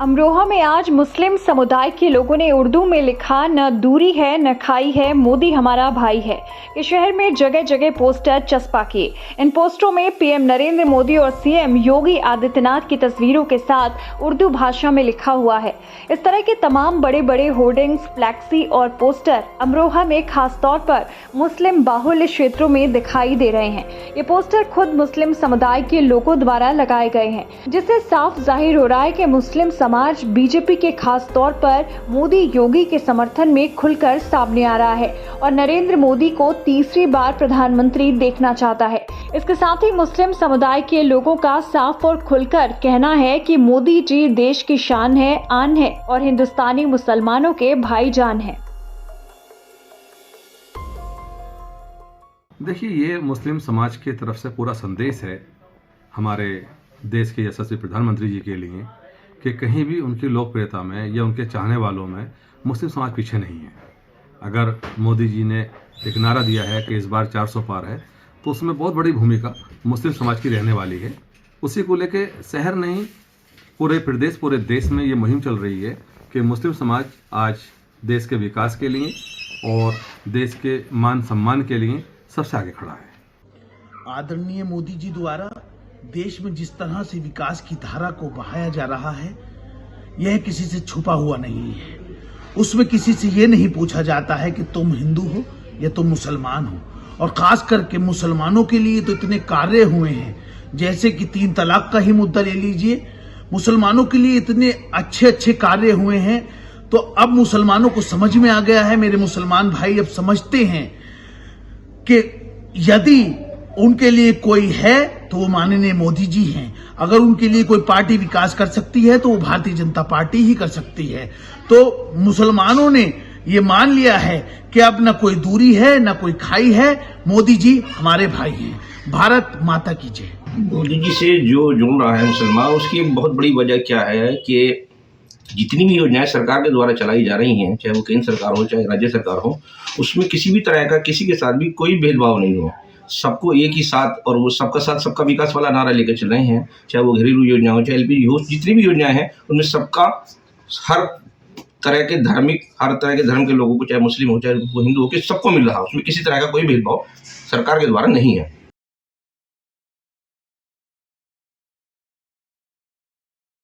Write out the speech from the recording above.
अमरोहा में आज मुस्लिम समुदाय के लोगों ने उर्दू में लिखा, न दूरी है न खाई है, मोदी हमारा भाई है। इस शहर में जगह जगह पोस्टर चस्पा किए। इन पोस्टरों में पीएम नरेंद्र मोदी और सीएम योगी आदित्यनाथ की तस्वीरों के साथ उर्दू भाषा में लिखा हुआ है। इस तरह के तमाम बड़े बड़े होर्डिंग्स, फ्लैक्सी और पोस्टर अमरोहा में खास तौर पर मुस्लिम बाहुल्य क्षेत्रों में दिखाई दे रहे हैं। ये पोस्टर खुद मुस्लिम समुदाय के लोगों द्वारा लगाए गए हैं, जिससे साफ जाहिर हो रहा है कि मुस्लिम समाज बीजेपी के खास तौर पर मोदी योगी के समर्थन में खुलकर सामने आ रहा है और नरेंद्र मोदी को तीसरी बार प्रधानमंत्री देखना चाहता है। इसके साथ ही मुस्लिम समुदाय के लोगों का साफ और खुलकर कहना है कि मोदी जी देश की शान है, आन है और हिंदुस्तानी मुसलमानों के भाईजान है। देखिए, ये मुस्लिम समाज की तरफ से पूरा संदेश है हमारे देश के यशस्वी प्रधानमंत्री जी के लिए कि कहीं भी उनकी लोकप्रियता में या उनके चाहने वालों में मुस्लिम समाज पीछे नहीं है। अगर मोदी जी ने एक नारा दिया है कि इस बार 400 पार है, तो उसमें बहुत बड़ी भूमिका मुस्लिम समाज की रहने वाली है। उसी को लेके शहर नहीं, पूरे प्रदेश, पूरे देश में ये मुहिम चल रही है कि मुस्लिम समाज आज देश के विकास के लिए और देश के मान सम्मान के लिए सबसे आगे खड़ा है। आदरणीय मोदी जी द्वारा देश में जिस तरह से विकास की धारा को बहाया जा रहा है, यह किसी से छुपा हुआ नहीं है। उसमें किसी से यह नहीं पूछा जाता है कि तुम हिंदू हो या तुम मुसलमान हो। और खास करके मुसलमानों के लिए तो इतने कार्य हुए हैं, जैसे कि 3 तलाक का ही मुद्दा ले लीजिए। मुसलमानों के लिए इतने अच्छे अच्छे कार्य हुए हैं, तो अब मुसलमानों को समझ में आ गया है, मेरे मुसलमान भाई अब समझते हैं कि यदि उनके लिए कोई है तो वो माननीय मोदी जी हैं। अगर उनके लिए कोई पार्टी विकास कर सकती है तो वो भारतीय जनता पार्टी ही कर सकती है। तो मुसलमानों ने ये मान लिया है कि अब न कोई दूरी है न कोई खाई है, मोदी जी हमारे भाई हैं। भारत माता की जय। मोदी जी से जो जुड़ रहा है मुसलमान, उसकी एक बहुत बड़ी वजह क्या है कि जितनी भी योजनाएं सरकार के द्वारा चलाई जा रही हैं, चाहे वो केंद्र सरकार हो चाहे राज्य सरकार हो, उसमें किसी भी तरह का किसी के साथ भी कोई भेदभाव नहीं है। सबको एक ही साथ, और वो सबका साथ सबका विकास वाला नारा लेकर चल रहे हैं। चाहे वो घरेलू योजना हो, चाहे एलपीजी हो, जितनी भी योजनाएं हैं उनमें सबका, हर तरह के धर्म के लोगों को, चाहे मुस्लिम हो चाहे वो हिंदू हो, कि सबको मिल रहा है। उसमें किसी तरह का कोई भेदभाव सरकार के द्वारा नहीं है।